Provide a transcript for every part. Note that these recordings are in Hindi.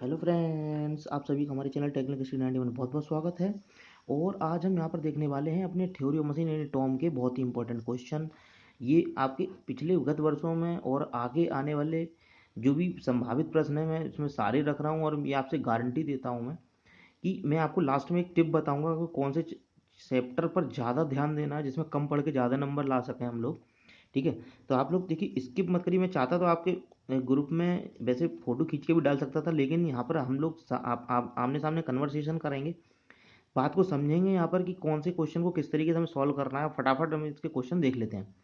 हेलो फ्रेंड्स, आप सभी का हमारे चैनल टेक्निकल स्टडी 91 में बहुत बहुत स्वागत है। और आज हम यहाँ पर देखने वाले हैं अपने theory of machine and Tom के बहुत ही इंपॉर्टेंट क्वेश्चन। ये आपके पिछले गत वर्षों में और आगे आने वाले जो भी संभावित प्रश्न हैं मैं इसमें सारे रख रहा हूँ, और ये आपसे गारंटी देता हूँ मैं कि मैं आपको लास्ट में एक टिप बताऊँगा कि कौन से चैप्टर पर ज़्यादा ध्यान देना है जिसमें कम पढ़ के ज़्यादा नंबर ला सकें हम लोग। ठीक है, तो आप लोग देखिए स्किप मत करिए। मैं चाहता तो आपके ग्रुप में वैसे फ़ोटो खींच के भी डाल सकता था, लेकिन यहाँ पर हम लोग आप आमने सामने कन्वर्सेशन करेंगे, बात को समझेंगे यहाँ पर कि कौन से क्वेश्चन को किस तरीके से हमें सॉल्व करना है। फटाफट हम इसके क्वेश्चन देख लेते हैं।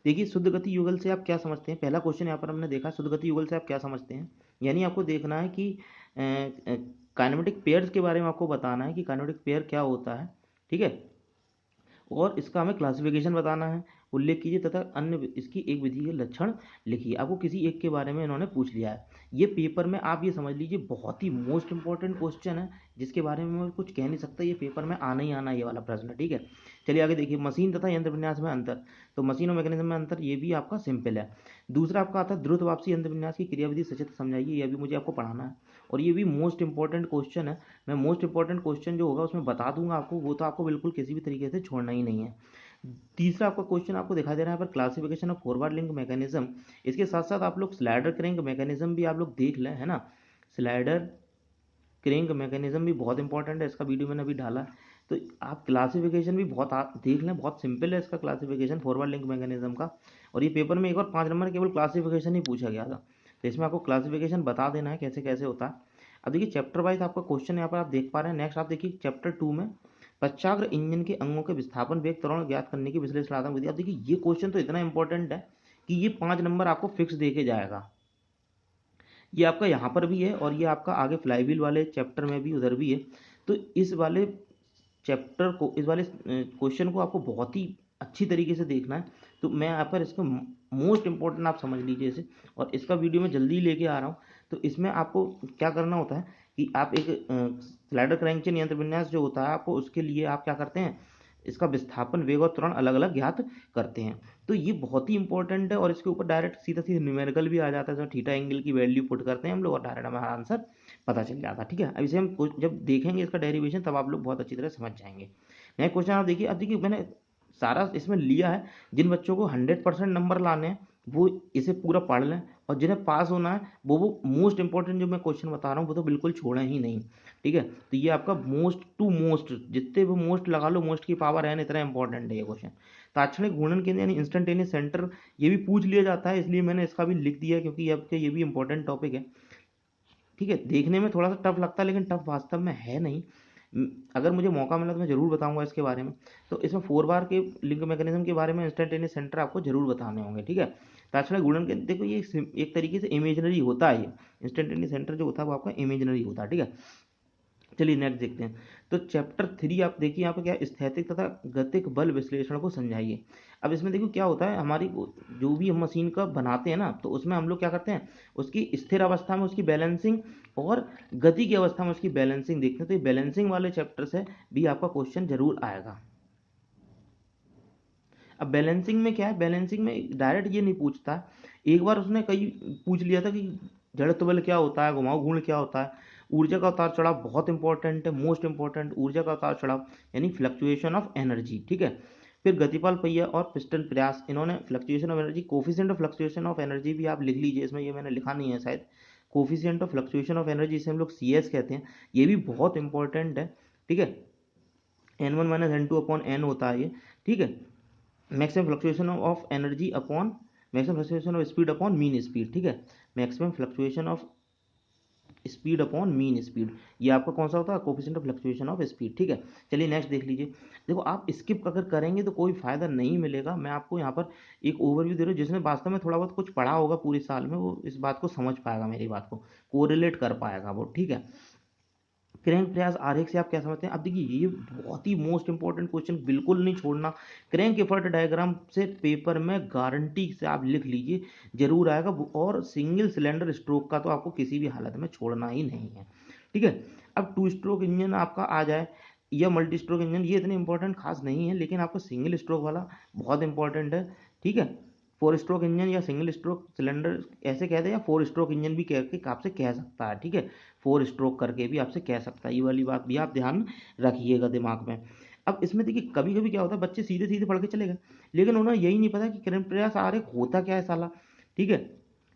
देखिए, शुद्ध गति युगल से आप क्या समझते हैं? पहला क्वेश्चन यहाँ पर हमने देखा, शुद्ध गति युगल से आप क्या समझते हैं। यानी आपको देखना है कि काइनेमेटिक पेयर्स के बारे में आपको बताना है कि काइनेमेटिक पेयर क्या होता है। ठीक है, और इसका हमें क्लासिफिकेशन बताना है। उल्लेख कीजिए तथा अन्य इसकी एक विधि के लक्षण लिखिए। आपको किसी एक के बारे में इन्होंने पूछ लिया है। ये पेपर में आप ये समझ लीजिए बहुत ही मोस्ट इंपॉर्टेंट क्वेश्चन है, जिसके बारे में मैं कुछ कह नहीं सकता। ये पेपर में आना ही आना ये वाला प्रश्न। ठीक है, चलिए आगे देखिए। मशीन तथा यंत्र विन्यास में अंतर। तो मशीन और मैकेनिज्म में अंतर, ये भी आपका सिंपल है। दूसरा आपका आता है द्रुत वापसी यंत्र विन्यास की क्रियाविधि सचित्र समझाइए। यह भी मुझे आपको पढ़ाना है, और ये भी मोस्ट इंपॉर्टेंट क्वेश्चन है। मैं मोस्ट इंपॉर्टेंट क्वेश्चन जो होगा उसमें बता दूंगा आपको, वो तो आपको बिल्कुल किसी भी तरीके से छोड़ना ही नहीं है। तीसरा आपका क्वेश्चन आपको दिखाई दे रहा है यहाँ पर classification of forward link mechanism. इसके साथ साथ आप लोग स्लाइडर क्रैंक मैकेनिज्म भी आप लोग देख लें, है ना। स्लाइडर क्रैंक मैकेनिज्म भी बहुत इंपॉर्टेंट है, इसका वीडियो मैंने अभी डाला। तो आप क्लासिफिकेशन भी बहुत देख लें, बहुत सिंपल है इसका क्लासिफिकेशन फॉरवर्ड लिंक मैकेनिज्म का। और ये पेपर में एक बार 5 नंबर केवल क्लासिफिकेशन ही पूछा गया था, तो इसमें आपको क्लासिफिकेशन बता देना है कैसे कैसे होता है। अब देखिए चैप्टर वाइज आपका क्वेश्चन यहाँ पर आप देख पा रहे हैं। नेक्स्ट आप देखिए चैप्टर 2 में पश्चाग्र इंजन के अंगों के विस्थापन वेग त्वरण ज्ञात करने की विश्लेषणात्मक विधि। अब देखिए ये क्वेश्चन तो इतना इंपॉर्टेंट है कि ये 5 नंबर आपको फिक्स दे के जाएगा। ये आपका यहाँ पर भी है, और ये आपका आगे फ्लाईव्हील वाले चैप्टर में भी उधर भी है। तो इस वाले चैप्टर को, इस वाले क्वेश्चन को आपको बहुत ही अच्छी तरीके से देखना है। तो मैं यहाँ पर इसको मोस्ट इंपॉर्टेंट आप समझ लीजिए इसे, और इसका वीडियो मैं जल्दी लेके आ रहा हूँ। तो इसमें आपको क्या करना होता है कि आप एक स्लाइडर क्रैंकचेन यंत्र विन्यास जो होता है, आपको उसके लिए आप क्या करते हैं, इसका विस्थापन वेग और त्वरण अलग अलग ज्ञात करते हैं। तो ये बहुत ही इंपॉर्टेंट है, और इसके ऊपर डायरेक्ट सीधा सीधा न्यूमेरिकल भी आ जाता है। जब थीटा एंगल की वैल्यू पुट करते हैं हम लोग, और डायरेक्ट हमारा आंसर पता चल जाता है। ठीक है, अब इसे हम जब देखेंगे इसका डेरिवेशन, तब आप लोग बहुत अच्छी तरह समझ जाएंगे। नेक्स्ट क्वेश्चन आप देखिए। अब देखिए मैंने सारा इसमें लिया है। जिन बच्चों को 100% नंबर लाने हैं वो इसे पूरा पढ़ लें, और जिन्हें पास होना है वो मोस्ट इंपॉर्टेंट जो मैं क्वेश्चन बता रहा हूँ वो तो बिल्कुल छोड़ें ही नहीं। ठीक है, तो ये आपका मोस्ट टू मोस्ट, जितने भी मोस्ट लगा लो, मोस्ट की पावर है, इतना इंपॉर्टेंट है ये क्वेश्चन। ताक्षणिक घूर्णन केंद्र यानी इंस्टेंटेनियस सेंटर, ये भी पूछ लिया जाता है, इसलिए मैंने इसका भी लिख दिया क्योंकि अब ये भी इंपॉर्टेंट टॉपिक है। ठीक है, देखने में थोड़ा सा टफ लगता है, लेकिन टफ वास्तव में है नहीं। अगर मुझे मौका मिला तो मैं ज़रूर बताऊंगा इसके बारे में। तो इसमें 4 बार के लिंक मैकेनिज्म के बारे में, इंस्टेंटेनियस सेंटर आपको जरूर बताने होंगे। ठीक है, ताक्षणिक गुणन के देखो ये एक तरीके से इमेजनरी होता है। ये इंस्टेंटेनियस सेंटर जो होता है वो आपका इमेजनरी होता है। ठीक है, चलिए नेक्स्ट देखते हैं। तो चैप्टर 3 आप देखिए यहाँ पे क्या, स्थैतिक तथा गतिक बल विश्लेषण को समझाइए। अब इसमें देखो क्या होता है, हमारी जो भी हम मशीन का बनाते हैं ना, तो उसमें हम लोग क्या करते हैं, उसकी स्थिर अवस्था में उसकी बैलेंसिंग, और गति की अवस्था में उसकी बैलेंसिंग देखते हैं। तो ये बैलेंसिंग वाले चैप्टर से भी आपका क्वेश्चन जरूर आएगा। अब बैलेंसिंग में क्या है, बैलेंसिंग में डायरेक्ट ये नहीं पूछता। एक बार उसने कई पूछ लिया था कि जड़त्व बल क्या होता है, घुमाव घूर्ण क्या होता है, ऊर्जा का उतार चढ़ाव बहुत इंपॉर्टेंट है, मोस्ट इंपॉर्टेंट, ऊर्जा का उतार चढ़ाव यानी फ्लक्चुएशन ऑफ एनर्जी। ठीक है, फिर गतिपाल पहिया और पिस्टन प्रयास, इन्होंने fluctuation of energy, coefficient of fluctuation of energy भी आप लिख लीजिए। इसमें ये मैंने लिखा नहीं है शायद, coefficient of fluctuation of energy, इसे हम लोग CS कहते हैं, ये भी बहुत इंपॉर्टेंट है। ठीक है, N1 - N2/N होता है ये। ठीक है, maximum fluctuation of energy upon maximum fluctuation of speed upon mean speed. ठीक है, maximum fluctuation of speed upon mean speed, ये आपका कौन सा होता है, coefficient of fluctuation of speed. ठीक है, चलिए नेक्स्ट देख लीजिए। देखो आप स्किप अगर करेंगे तो कोई फायदा नहीं मिलेगा। मैं आपको यहाँ पर एक ओवरव्यू दे रहा हूँ, जिसने वास्तव में थोड़ा बहुत कुछ पढ़ा होगा पूरे साल में, वो इस बात को समझ पाएगा, मेरी बात को कोरिलेट कर पाएगा वो। ठीक है, क्रैंक प्रयास आरेख से आप क्या समझते हैं। अब देखिए ये बहुत ही मोस्ट इंपॉर्टेंट क्वेश्चन, बिल्कुल नहीं छोड़ना। क्रैंक एफर्ट डायग्राम से पेपर में गारंटी से आप लिख लीजिए जरूर आएगा, और सिंगल सिलेंडर स्ट्रोक का तो आपको किसी भी हालत में छोड़ना ही नहीं है। ठीक है, अब 2 स्ट्रोक इंजन आपका आ जाए या मल्टी स्ट्रोक इंजन, ये इतने इंपॉर्टेंट खास नहीं है, लेकिन आपको सिंगल स्ट्रोक वाला बहुत इंपॉर्टेंट है। ठीक है, फोर स्ट्रोक इंजन या सिंगल स्ट्रोक सिलेंडर ऐसे कहते हैं, या फोर स्ट्रोक इंजन भी कह आपसे कह सकता है, ठीक है, फोर स्ट्रोक करके भी आपसे कह सकता है। ये वाली बात भी आप ध्यान रखिएगा दिमाग में। अब इसमें देखिए कभी कभी क्या होता है, बच्चे सीधे सीधे पढ़ के चले गए, लेकिन उन्हें यही नहीं पता कि करंट प्रयास आरेख होता क्या है साला, ठीक है।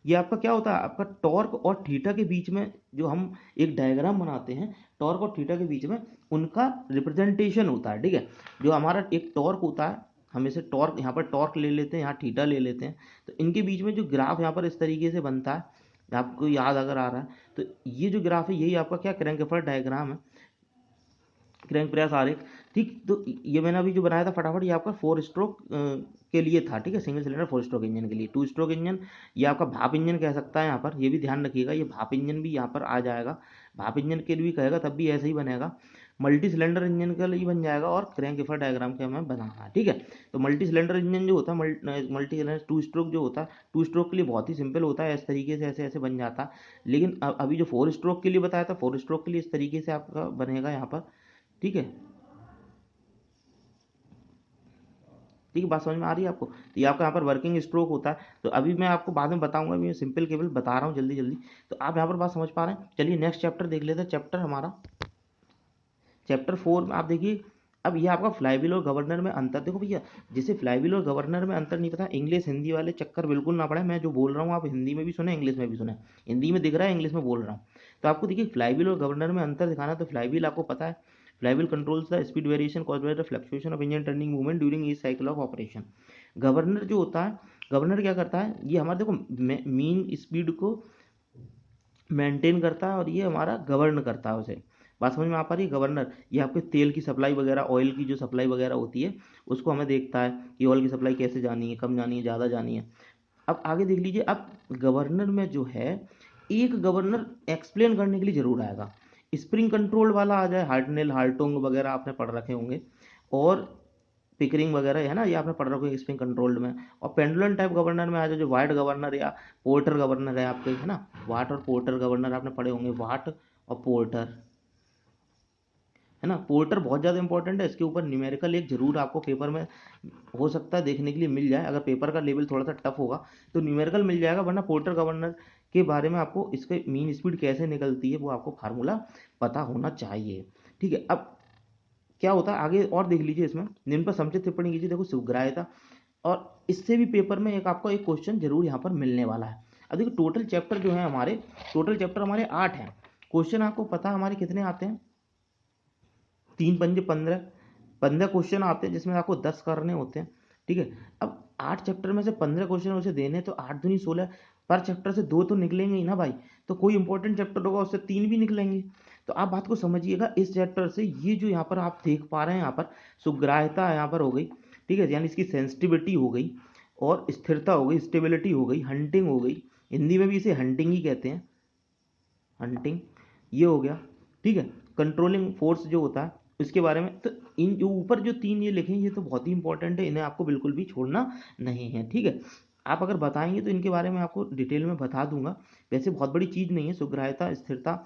ये आपका क्या होता है, आपका टॉर्क और थीटा के बीच में जो हम एक डायग्राम बनाते हैं, टॉर्क और थीटा के बीच में उनका रिप्रेजेंटेशन होता है, ठीक है। जो हमारा एक टॉर्क होता है, हम इसे टॉर्क, यहाँ पर टॉर्क ले लेते हैं, यहाँ थीटा ले लेते हैं, तो इनके बीच में जो ग्राफ यहाँ पर इस तरीके से बनता है, आपको याद अगर आ रहा है तो ये जो ग्राफ है यही आपका क्या क्रैंकफर्ट डायग्राम है, क्रैंक प्रयास आरेख, ठीक। तो ये मैंने अभी जो बनाया था फटाफट, ये आपका फोर स्ट्रोक के लिए था, ठीक है, single cylinder four stroke engine के लिए। टू स्ट्रोक इंजन ये आपका भाप इंजन कह सकता है यहाँ पर, ये भी ध्यान रखिएगा, ये भाप इंजन भी यहाँ पर आ जाएगा, भाप इंजन के लिए भी कहेगा तब भी ऐसे ही बनेगा। मल्टी सिलेंडर इंजन का लिए बन जाएगा, और क्रैंकफर्ट डायग्राम के हमें बनाना है, ठीक है। तो मल्टी सिलेंडर इंजन जो होता है, मल्टी सिलेंडर टू स्ट्रोक जो होता है, टू स्ट्रोक के लिए बहुत ही सिंपल होता है, इस तरीके से ऐसे ऐसे बन जाता है। लेकिन अभी जो फोर स्ट्रोक के लिए बताया था, फोर स्ट्रोक के लिए इस तरीके से आपका बनेगा यहाँ पर, ठीक है। ठीक है, बात समझ में आ रही है आपको। तो ये आपका यहाँ पर वर्किंग स्ट्रोक होता है, तो अभी मैं आपको बाद में बताऊंगा, मैं सिंपल केवल बता रहा हूँ जल्दी जल्दी। तो आप यहाँ पर बात समझ पा रहे हैं। चलिए नेक्स्ट चैप्टर देख लेते हैं। चैप्टर हमारा चैप्टर 4 में आप देखिए, अब ये आपका फ्लाईव्हील और गवर्नर में अंतर देखो भैया। जिसे फ्लाईव्हील और गवर्नर में अंतर नहीं पता, इंग्लिश हिंदी वाले चक्कर बिल्कुल ना पड़े, मैं जो बोल रहा हूँ आप हिंदी में भी सुने, इंग्लिश में भी सुने। हिंदी में दिख रहा है, इंग्लिश में बोल रहा हूँ। तो आपको देखिए फ्लाईव्हील और गवर्नर में अंतर दिखाना, तो फ्लाईव्हील आपको पता है, flywheel controls the speed variation caused by the fluctuation of engine turning movement during each cycle of operation. Governor जो होता है, गवर्नर क्या करता है, ये हमारे देखो मीन स्पीड को मेंटेन करता है, और ये हमारा गवर्न करता है उसे। बात समझ में आ पा रही है। गवर्नर ये आपके तेल की सप्लाई वगैरह, ऑयल की जो सप्लाई वगैरह होती है, उसको हमें देखता है कि ऑयल की सप्लाई कैसे जानी है, कम जानी है, ज़्यादा जानी है। अब आगे देख लीजिए, अब गवर्नर में जो है, एक गवर्नर एक्सप्लेन करने के लिए जरूर आएगा। स्प्रिंग कंट्रोल वाला आ जाए, हार्टनेल हार्टोंग वगैरह आपने पढ़ रखे होंगे, और पिकरिंग वगैरह है ना, ये आपने पढ़ रखा है स्प्रिंग कंट्रोल्ड में। और पेंडुलम टाइप गवर्नर में आ जाए, जो वाट गवर्नर या पोर्टर गवर्नर है आपके, है ना, वाट और पोर्टर गवर्नर आपने पढ़े होंगे, वाट और पोर्टर, है ना। पोर्टर बहुत ज़्यादा इंपॉर्टेंट है, इसके ऊपर न्यूमेरिकल एक जरूर आपको पेपर में हो सकता है देखने के लिए मिल जाए। अगर पेपर का लेवल थोड़ा सा टफ होगा तो न्यूमेरिकल मिल जाएगा, वरना पोर्टर गवर्नर के बारे में आपको, इसके मीन स्पीड कैसे निकलती है वो आपको फार्मूला पता होना चाहिए, ठीक है। अब क्या होता है आगे और देख लीजिए, इसमें निम्न पर समुचित टिप्पणी कीजिए। देखो सुग्राह्यता, और इससे भी पेपर में एक आपको एक क्वेश्चन जरूर यहाँ पर मिलने वाला है। अब देखो टोटल चैप्टर जो है हमारे, टोटल चैप्टर हमारे 8 हैं। क्वेश्चन आपको पता है हमारे कितने आते हैं, 3 पंजे 15, 15 क्वेश्चन आते हैं, जिसमें आपको 10 करने होते हैं, ठीक है। अब 8 चैप्टर में से 15 क्वेश्चन उसे देने, तो 8 दूनी 16, पर चैप्टर से 2 तो निकलेंगे ही ना भाई। तो कोई इंपॉर्टेंट चैप्टर होगा उससे 3 भी निकलेंगे। तो आप बात को समझिएगा, इस चैप्टर से ये जो यहाँ पर आप देख पा रहे हैं, यहाँ पर सुग्राह्यता यहाँ पर हो गई, ठीक है, यानी इसकी सेंसिटिविटी हो गई, और स्थिरता हो गई, स्टेबिलिटी हो गई, हंटिंग हो गई, हिंदी में भी इसे हंटिंग ही कहते हैं, हंटिंग, ये हो गया, ठीक है। कंट्रोलिंग फोर्स जो होता है इसके बारे में, तो इन जो ऊपर जो 3 ये लिखे हैं, ये तो बहुत ही इंपॉर्टेंट है, इन्हें आपको बिल्कुल भी छोड़ना नहीं है, ठीक है। आप अगर बताएंगे तो इनके बारे में आपको डिटेल में बता दूंगा। वैसे बहुत बड़ी चीज़ नहीं है, सुग्राह्यता, स्थिरता,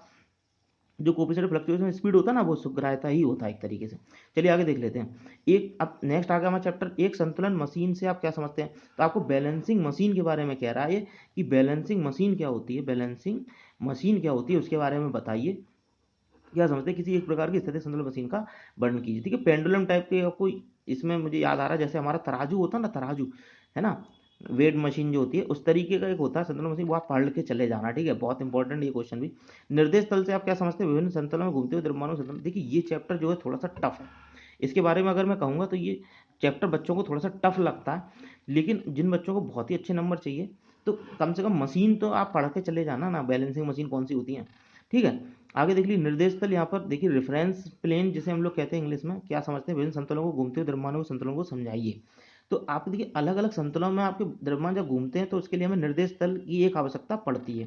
जो कोएफिशिएंट फ्लक्चुएशन स्पीड होता है ना, वो सुग्राह्यता ही होता है एक तरीके से। चलिए आगे देख लेते हैं। एक अब नेक्स्ट आ गया हमारा चैप्टर, एक संतुलन मशीन से आप क्या समझते हैं। तो आपको बैलेंसिंग मशीन के बारे में कह रहा है ये, कि बैलेंसिंग मशीन क्या होती है, बैलेंसिंग मशीन क्या होती है, उसके बारे में बताइए, क्या समझते हैं। किसी एक प्रकार की स्थिति संतुलन मशीन का वर्णन कीजिए, ठीक है। पेंडुलम टाइप के आपको इसमें मुझे याद आ रहा है, जैसे हमारा तराजू होता है ना, तराजू, है ना, वेट मशीन जो होती है, उस तरीके का एक होता है संतुलन मशीन, वो आप पढ़ के चले जाना, ठीक है, बहुत इंपॉर्टेंट ये क्वेश्चन भी। निर्देश तल से आप क्या समझते हैं, विभिन्न संतुलन में घूमते हुए द्रव्यमानों संतुलन। देखिए ये चैप्टर जो है थोड़ा सा टफ है, इसके बारे में अगर मैं कहूँगा तो ये चैप्टर बच्चों को थोड़ा सा टफ लगता है, लेकिन जिन बच्चों को बहुत ही अच्छे नंबर चाहिए, तो कम से कम मशीन तो आप पढ़ के चले जाना ना, बैलेंसिंग मशीन कौन सी होती है, ठीक है। आगे देख लीजिए निर्देश तल, यहाँ पर देखिए रेफरेंस प्लेन जिसे हम लोग कहते हैं इंग्लिश में, क्या समझते हैं, विभिन्न संतुलों को घूमते हुए द्रव्यमानों के संतुलन को समझाइए। तो आप देखिए अलग अलग संतुलों में आपके द्रव्यमान जब घूमते हैं, तो उसके लिए हमें निर्देश तल की एक आवश्यकता पड़ती है,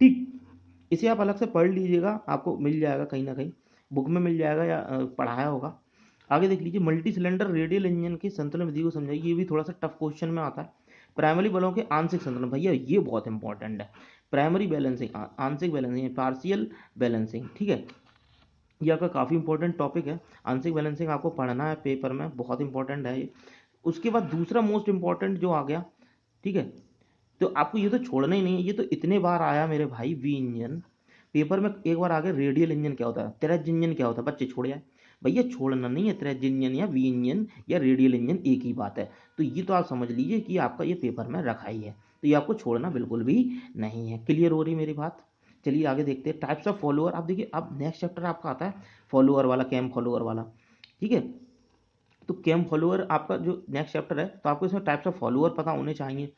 ठीक। इसे आप अलग से पढ़ लीजिएगा, आपको मिल जाएगा कहीं ना कहीं, बुक में मिल जाएगा या पढ़ाया होगा। आगे देख लीजिए मल्टी सिलेंडर रेडियल इंजन की संतुलन विधि को समझाइए, ये भी थोड़ा सा टफ क्वेश्चन में आता है। प्राइमरी बलों के आंशिक संतुलन, भैया ये बहुत इंपॉर्टेंट है, प्राइमरी बैलेंसिंग, आंशिक बैलेंसिंग, पार्शियल बैलेंसिंग, ठीक है। ये आपका काफ़ी इंपॉर्टेंट टॉपिक है, आंशिक बैलेंसिंग आपको पढ़ना है पेपर में, बहुत इंपॉर्टेंट है ये। उसके बाद दूसरा मोस्ट इंपॉर्टेंट जो आ गया, ठीक है। तो आपको ये तो छोड़ना ही नहीं है। ये तो इतने बार आया मेरे भाई, वी इंजन पेपर में एक बार आगे, रेडियल इंजन क्या होता है, त्रिज्य इंजन क्या होता है, बच्चे छोड़ जाए। भैया छोड़ना नहीं है, त्रिज्य इंजन या वी इंजन या रेडियल इंजन एक ही बात है। तो ये तो आप समझ लीजिए कि आपका ये पेपर में रखा ही है, तो ये आपको छोड़ना बिल्कुल भी नहीं है। क्लियर हो रही मेरी बात? चलिए आगे देखते हैं टाइप्स ऑफ फॉलोअर। आप देखिए, अब नेक्स्ट चैप्टर आपका आता है फॉलोअर वाला, कैम फॉलोअर वाला। ठीक है, तो कैम फॉलोअर आपका जो नेक्स्ट चैप्टर है, तो आपको इसमें टाइप्स ऑफ फॉलोअर पता होने चाहिए।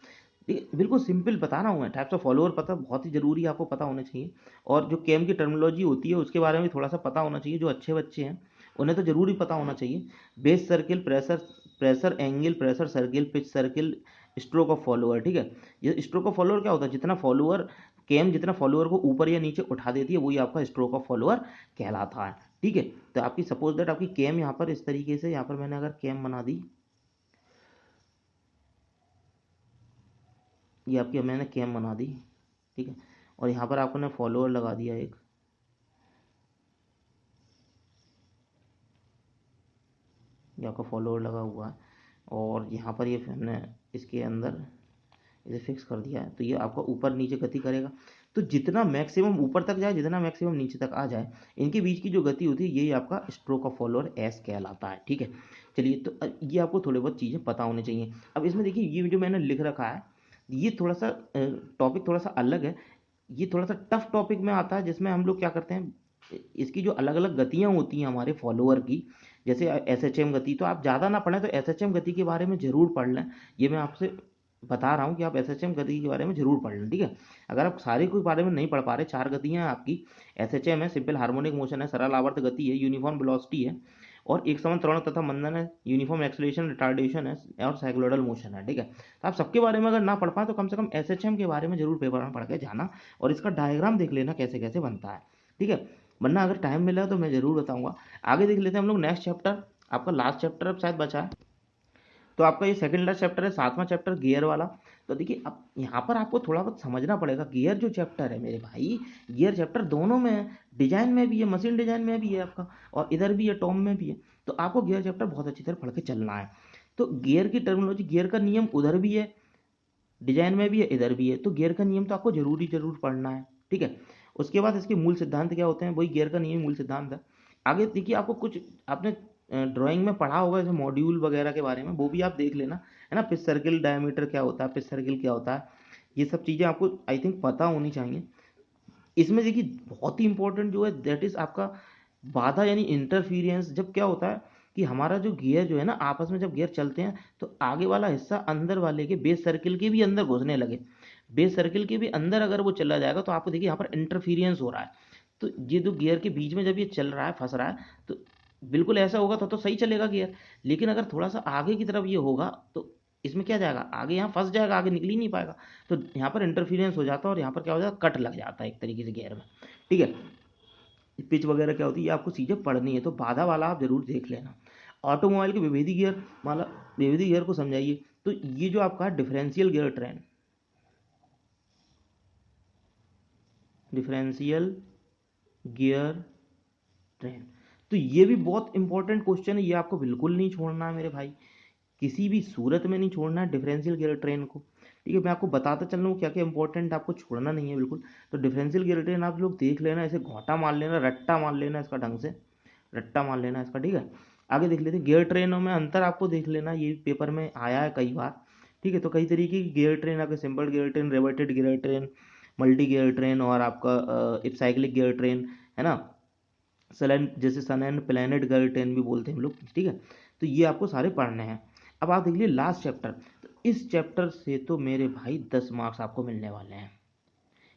बिल्कुल सिंपल बता रहा हूँ मैं, टाइप्स ऑफ फॉलोअर पता बहुत ही जरूरी आपको पता होने चाहिए। और जो केम की टर्मिनोलॉजी होती है उसके बारे में भी थोड़ा सा पता होना चाहिए। जो अच्छे बच्चे हैं उन्हें तो जरूरी पता होना चाहिए। Base circle, pressure pressure angle, pressure circle, pitch circle, stroke of follower. ठीक है, ये स्ट्रोक ऑफ फॉलोअर क्या होता है, जितना फॉलोअर केम जितना फॉलोअर को ऊपर या नीचे उठा देती है वही आपका स्ट्रोक ऑफ फॉलोअर कहलाता है। ठीक है, तो आपकी सपोज दैट आपकी केम यहाँ पर इस तरीके से, यहाँ पर मैंने अगर केम बना दी, ये आपकी मैंने कैम बना दी। ठीक है, और यहाँ पर आपको ने फॉलोअर लगा दिया एक, ये आपका फॉलोअर लगा हुआ है। और यहाँ पर ये हमने इसके अंदर इसे फिक्स कर दिया है। तो ये आपका ऊपर नीचे गति करेगा। तो जितना मैक्सिमम ऊपर तक जाए, जितना मैक्सिमम नीचे तक आ जाए, इनके बीच की जो गति होती है यही आपका स्ट्रोक ऑफ फॉलोअर एस कहलाता है। ठीक है, चलिए तो ये आपको थोड़ी बहुत चीज़ें पता होनी चाहिए। अब इसमें देखिए, ये जो मैंने लिख रखा है, ये थोड़ा सा टॉपिक थोड़ा सा अलग है। ये थोड़ा सा टफ टॉपिक में आता है, जिसमें हम लोग क्या करते हैं, इसकी जो अलग अलग गतियाँ होती हैं हमारे फॉलोअर की, जैसे एसएचएम गति, तो आप ज़्यादा ना पढ़ें तो एसएचएम गति के बारे में ज़रूर पढ़ लें। ये मैं आपसे बता रहा हूँ कि आप एसएचएम गति के बारे में जरूर पढ़ लें। ठीक है, अगर आप सारे के बारे में नहीं पढ़ पा रहे, 4 गतियाँ हैं आपकी। एसएचएम है, सिंपल हार्मोनिक मोशन है, सरल आवर्त गति है, यूनिफॉर्म वेलोसिटी है, और एक समान त्वरण तथा मंदन है, यूनिफॉर्म एक्सेलरेशन, रिटार्डेशन है, और साइक्लोइडल मोशन है। ठीक है, तो आप सबके बारे में अगर ना पढ़ पाए तो कम से कम एसएचएम के बारे में जरूर पेपर में पढ़ के जाना, और इसका डायग्राम देख लेना कैसे कैसे बनता है। ठीक है, वरना अगर टाइम मिला तो मैं जरूर बताऊंगा। आगे देख लेते हैं हम लोग नेक्स्ट चैप्टर। आपका लास्ट चैप्टर अब शायद बचा है, तो आपका ये सेकंड लास्ट चैप्टर है, 7वां चैप्टर गियर वाला। तो देखिए, अब यहाँ पर आपको थोड़ा बहुत समझना पड़ेगा। गियर जो चैप्टर है मेरे भाई, गियर चैप्टर दोनों में है, डिजाइन में भी है, मशीन डिजाइन में भी है आपका, और इधर भी है, टॉम में भी है। तो आपको गियर चैप्टर बहुत अच्छी तरह पढ़ के चलना है। तो गियर की टर्मिनोलॉजी, गियर का नियम उधर भी है, डिजाइन में भी है, इधर भी है। तो गियर का नियम तो आपको जरूर पढ़ना है। ठीक है, उसके बाद इसके मूल सिद्धांत क्या होते हैं, वही गियर का नियम मूल सिद्धांत है। आगे देखिए, आपको कुछ आपने ड्राइंग में पढ़ा होगा जैसे मॉड्यूल वगैरह के बारे में, वो भी आप देख लेना, है ना। पिच सर्किल डायमीटर क्या होता है, पिच सर्किल क्या होता है, ये सब चीज़ें आपको आई थिंक पता होनी चाहिए। इसमें देखिए बहुत ही इंपॉर्टेंट जो है दैट इज आपका बाधा यानी इंटरफीरियंस। जब क्या होता है कि हमारा जो गियर जो है ना, आपस में जब गियर चलते हैं तो आगे वाला हिस्सा अंदर वाले के बेस सर्किल के भी अंदर घुसने लगे, बेस सर्किल के भी अंदर अगर वो चला जाएगा तो आपको देखिए यहाँ पर इंटरफीरियंस हो रहा है। तो ये जो गियर के बीच में जब ये चल रहा है, फंस रहा है, तो बिल्कुल ऐसा होगा तो सही चलेगा गियर। लेकिन अगर थोड़ा सा आगे की तरफ ये होगा तो इसमें क्या जाएगा, आगे यहाँ फंस जाएगा, आगे निकल ही नहीं पाएगा। तो यहाँ पर इंटरफीरेंस हो जाता है और यहाँ पर क्या हो जाता है, कट लग जाता है एक तरीके से गियर में। ठीक है, पिच वगैरह क्या होती है ये आपको चीज़ें पढ़नी है, तो बाधा वाला आप जरूर देख लेना। ऑटोमोबाइल के विभेदी गियर वाला, विभेदी गियर को समझाइए। तो ये जो आपका differential gear train, differential gear train, तो ये भी बहुत इंपॉर्टेंट क्वेश्चन है। ये आपको बिल्कुल नहीं छोड़ना है मेरे भाई, किसी भी सूरत में नहीं छोड़ना है डिफरेंशियल गियर ट्रेन को। ठीक है, मैं आपको बताता चल रहा हूँ क्या क्या इंपॉर्टेंट, आपको छोड़ना नहीं है बिल्कुल। तो डिफरेंशियल गियर ट्रेन आप लोग देख लेना, ऐसे घोटा मार लेना, रट्टा मार लेना इसका, ढंग से रट्टा मार लेना इसका। ठीक है, आगे देख लेते हैं गियर ट्रेनों में अंतर आपको देख लेना, ये पेपर में आया है कई बार। ठीक है, तो कई तरीके की गियर ट्रेन आपके, simple gear train, reverted gear train, multi gear train, और आपका साइक्लिक गियर ट्रेन, है ना। सलन जैसे सन एंड प्लैनेट गियर ट्रेन भी बोलते हैं हम लोग। ठीक है, तो ये आपको सारे पढ़ने हैं। अब आप देख लीजिए लास्ट चैप्टर। तो इस चैप्टर से तो मेरे भाई 10 मार्क्स आपको मिलने वाले हैं।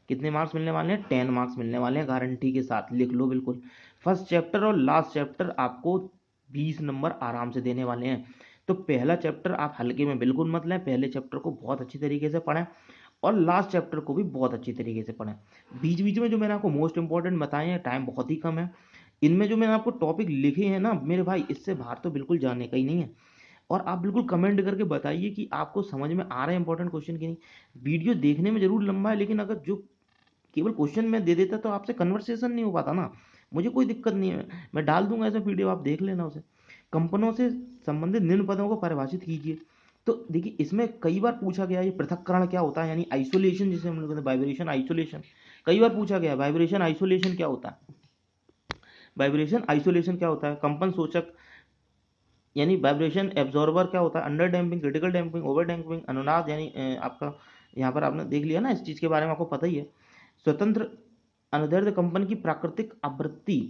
कितने मार्क्स मिलने वाले हैं, 10 मार्क्स मिलने वाले हैं गारंटी के साथ, लिख लो बिल्कुल। फर्स्ट चैप्टर और लास्ट चैप्टर आपको 20 नंबर आराम से देने वाले हैं। तो पहला चैप्टर आप हल्के में बिल्कुल मत लें, पहले चैप्टर को बहुत अच्छी तरीके से पढ़ें, और लास्ट चैप्टर को भी बहुत अच्छी तरीके से पढ़ें। बीच बीच में जो मैंने आपको मोस्ट इंपॉर्टेंट बताए हैं, टाइम बहुत ही कम है, इनमें जो मैंने आपको टॉपिक लिखे हैं ना मेरे भाई, इससे बाहर तो बिल्कुल जाने का ही नहीं है। और आप बिल्कुल कमेंट करके बताइए कि आपको समझ में आ रहे हैं इंपॉर्टेंट क्वेश्चन की नहीं। वीडियो देखने में जरूर लंबा है, लेकिन अगर जो केवल क्वेश्चन में दे देता तो आपसे कन्वर्सेशन नहीं हो पाता ना। मुझे कोई दिक्कत नहीं है, मैं डाल दूंगा ऐसा वीडियो, आप देख लेना उसे। कंपनों से संबंधित निम्न पदों को परिभाषित कीजिए। तो देखिए इसमें कई बार पूछा गया ये पृथक्करण क्या होता है, यानी आइसोलेशन जिसे हम लोग कहते हैं, वाइब्रेशन आइसोलेशन कई बार पूछा गया। वाइब्रेशन आइसोलेशन क्या होता है, वाइब्रेशन आइसोलेशन क्या होता है, कंपन शोषक यानी वाइब्रेशन एब्जॉर्बर क्या होता है, under damping, critical damping, over damping, अनुनाद यानी आपका यहाँ पर आपने देख लिया ना, इस चीज़ के बारे में आपको पता ही है। स्वतंत्र अनुदैर्ध्य कंपन की प्राकृतिक आवृत्ति